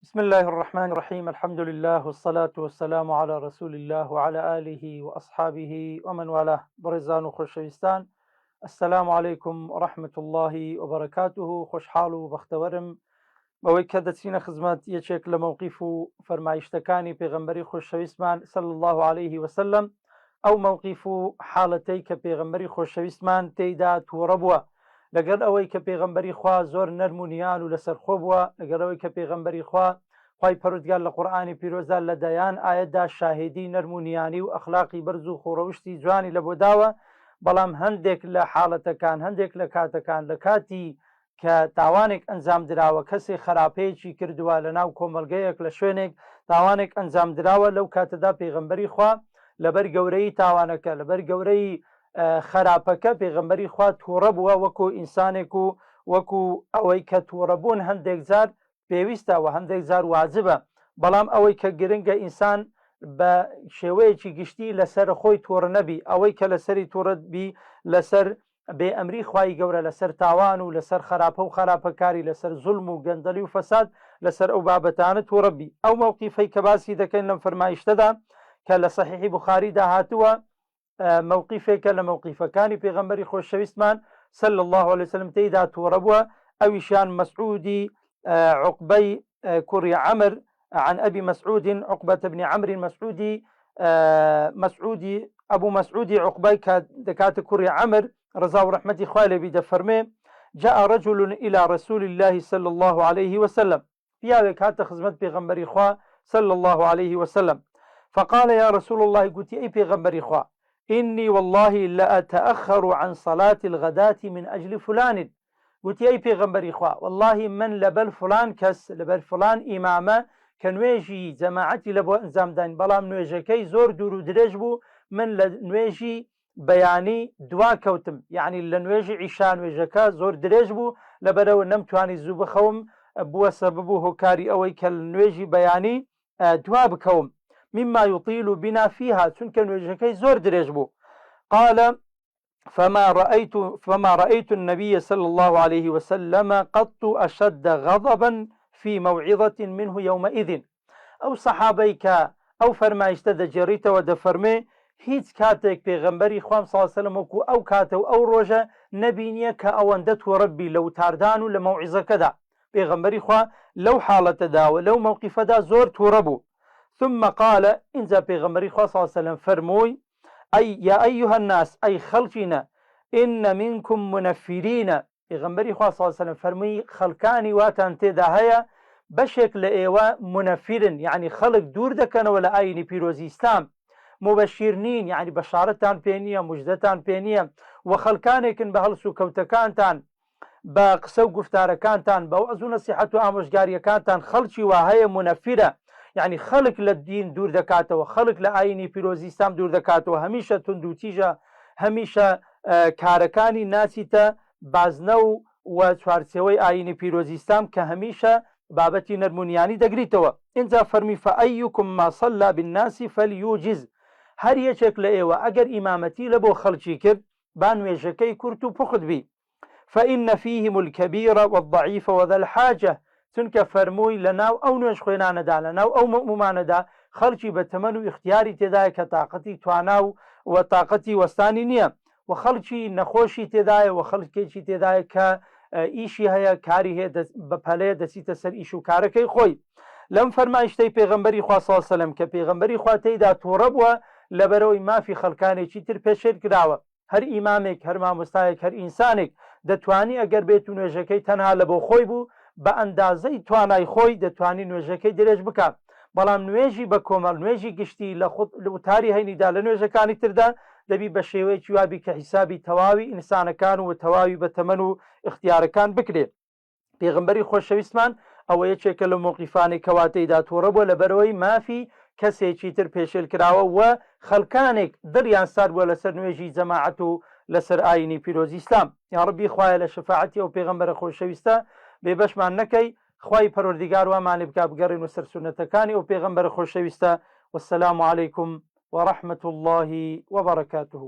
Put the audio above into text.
بسم الله الرحمن الرحيم. الحمد لله والصلاة والسلام على رسول الله وعلى آله وأصحابه ومن والاه. برزان وخوشويستان، السلام عليكم ورحمة الله وبركاته. خوشحال وبختورم بەوەی کە دەچینە خزمەت یەکێک لە مووقیف و فەرمایشتەکانی پێغەمبەری خۆشەویستمان صلی الله عليه وسلم، ئەو مووقیف و حاڵەتەی کە پێغەمبەری خۆشەویستمان تێیدا تووڕە بووە، لەگەڵ ئەوەی کە پێغەمبەری خوا زۆر نەرمونیان و لەسەرخۆ بووە، لەگەڵ ئەوەی کە پێغەمبەری خوا خوای پەروەردگار لە قورئانی پیرۆزدا لە دەیان ئاەتدا شاهێدی نەرمونیانی و ئەخلاقی بەرز و خۆڕەوشتی جوانی لە بۆ داوە. بەڵام هەندێک لە حاڵەتەکان، هەندێک لە کاتەکان لە کاتی کە تاوانێک ئەنجام درراوە، کەسێک خراپەیەکی کردووە لە ناو کۆمەلگەیەک لە شوێنێک تاوانێک ئەنجام درراوە، لەو کاتەدا پێغەمبەری خوا لەبەر گەورەی تاوانەکە، لەبەر گەورەی خراپەکە، پێغەمبەری خوا تووڕە بووە وەکو ئینسانێک و وەکو ئەوەی کە تووڕەبوون هەندێک جار پێویستە و هەندێک جار واجبە. بەڵام ئەوەی کە گرنگە ئینسان بە شێوەیەکی گشتی لەسەر خۆی تووڕە نەبی، ئەوەی کە لەسەری تووڕەت بی لەسەر بێ ئەمری خوای گەورە، لەسەر تاوان و لەسەر خراپە و خراپەکاری، لەسەر زولم و گەندەلی و فەساد، لەسەر ئەو بابەتانە تووڕەبی. ئەو مووقیفەی کە باسی دەکەین لەم فەرمایشتەدا کە لە سەحیحی بوخاریدا هاتووە، مووقیفێکە لە مووقیفەکانی پێغەمبەری خۆشەویستمان صلی الله عليه وسلم تێیدا تووڕە بووە. ئەویشیان مسعودی عقبەی کوڕی عەمر عن أبي مسعود عقبة بن عمرو مسعودي أبو مسعود عقبة دكات كوري عمر رضا ورحمة خوالي بيد فرمي: جاء رجل إلى رسول الله صلى الله عليه وسلم، في هذا كانت خزمت بيغمبري خوا صلى الله عليه وسلم، فقال: يا رسول الله، قلت أي بيغمبري خوا، إني والله لا أتأخر عن صلاة الغداة من أجل فلان. قلت أي بيغمبري خوا، والله من لبل فلان كس لبل فلان إمامة كنويجي جماعتي لبو انزام داين، بلام نويجكي زور دورو دريج بو، من لنويجي بياني دوا كوتم، يعني لنويجي عشاء نويجكا زور دريج بو لبرو نمتواني زوب خوم بو سببو هكاري اوي كالنويجي بياني دوا بكوم مما يطيل بنا فيها، چونك نويجكي زور دريج بو. قال: فما رأيت النبي صلى الله عليه وسلم قط أشد غضبا في موعظة منه يومئذ. أو صحابيك أو فرمايشت دجريت ودفرمي هيت كاتك بيغمبري خوام صلى الله عليه وسلم وكو أو كاتو أو روجة نبينيا كأوندته ربي لو تاردانو لموعظة كذا بيغمبري خوا لو حالة دا ولو موقف دا زور توربو. ثم قال: إنزا بيغمبري خوا صلى الله عليه وسلم فرموي: أي يا أيها الناس، أي خلقنا، إن منكم منفرين. پێغەمبەری خوا صلی الله علیه وسلم فەرمووی خەڵکانی واتان تێدا هەیە بەشێک لە ئێوە منەفرن، یعنی خەڵک دوور دەکەنەوە لە ئاینی پیرۆزی ئیسلام، مبەشیر نین، یعنی بەشارەتان پێ نییە، موژدەتان پێ نییە، و خەڵکانێکن بە هەڵس و کەوتەکانتان، بە قسە و گفتارەکانتان، بە وەعز و نەسیحەت و ئامۆژگاریەکانتان خەڵکی وا هەیە منەفرە، یعنی خەڵک لە دین دوور دەکاتەوە، خەڵک لە ئاینی پیرۆزی ئیسلام دوور دەکاتەوە، هەمیشە تند و تیژە، هەمیشە کارەکانی ناچیتە بازنە و چوارچێوەی ئاینی پیرۆزی ئیسلام کە هەمیشە بابەتی نەرمونیانی دەگریتەوە. اینجا فەرمی: فأيكم ما صلى بالناس فليوجز. هەر یەکێک لە ئێوە ئەگەر ئیمامەتی لە بۆ خەڵکی کرد با نوێژەکەی کورت و پوخت بی. فإن فيهم الكبير والضعيف وذا الحاجة. چونکە فەرمووی لە ناو ئەو نوێژ خوێنانەدا، لە ناو ئەو مەمومانەدا خەڵکی بە تەمەن و اختیاری تێدایە کە تااقەتی توانا و تااقەتی وەستانی نییە، و خەڵکی نەخۆشی تێدایە، و خەڵکێکی تێدایە کە ئیشی هەیە، کاری هەیە، بە پەلەیە دەچیتە سەر ئیش و کارەکەی خۆی. لەم فەرمایشتەی پێغەمبەری خوا صلی الله علیه وسلم کە پێغەمبەری خوا تێیدا تووڕە بووە لەبەرەوەی مافی خەڵکانێکی تر پێشێر کراوە. هەر ئیمامێک، هەر مامۆستایەک، هەر ئینسانێک دەتوانی ئەگەر بێت و نوێژەکەی تەنها لە بۆ خۆی بوو بە ئەندازەی توانای خۆی دەتوانی نوێژەکەی درێژ بکات. بەڵام نوێژی بە کۆمەڵ، نوێژی گشتی لە وتاری هەینیدا لە نوێژەکانی تردا دەبی بە شێوەیەکی وابی کە حیسابی تەواوی ئینسانەکان و تەواوی بە تەمەن و اختیارەکان بکرێت. پێغەمبەری خۆشەویستمان ئەوە یەکێکە لە مووقیفانی کەواتەیدا تووڕە بووە لەبەرەوەی مافی کەسێکی تر پێشێل کراوە و خەڵکانێک دڵیان سار بووە لەسەر نوێژی جەماعەت و لەسەر ئاینی پیرۆزی ئیسلام. یا ڕەبی خوایە لە شەفاعەتی ئەو پێغەمبەرە خۆشەویستە بێبەشمان نەکەی، خوای پەروەردیگار وامان لێ بکا بگەڕین و سەر سونەتەکانی ئەو پێغەمبەرە خۆشەویستە. والسلام عليكم ورحمة الله وبركاته.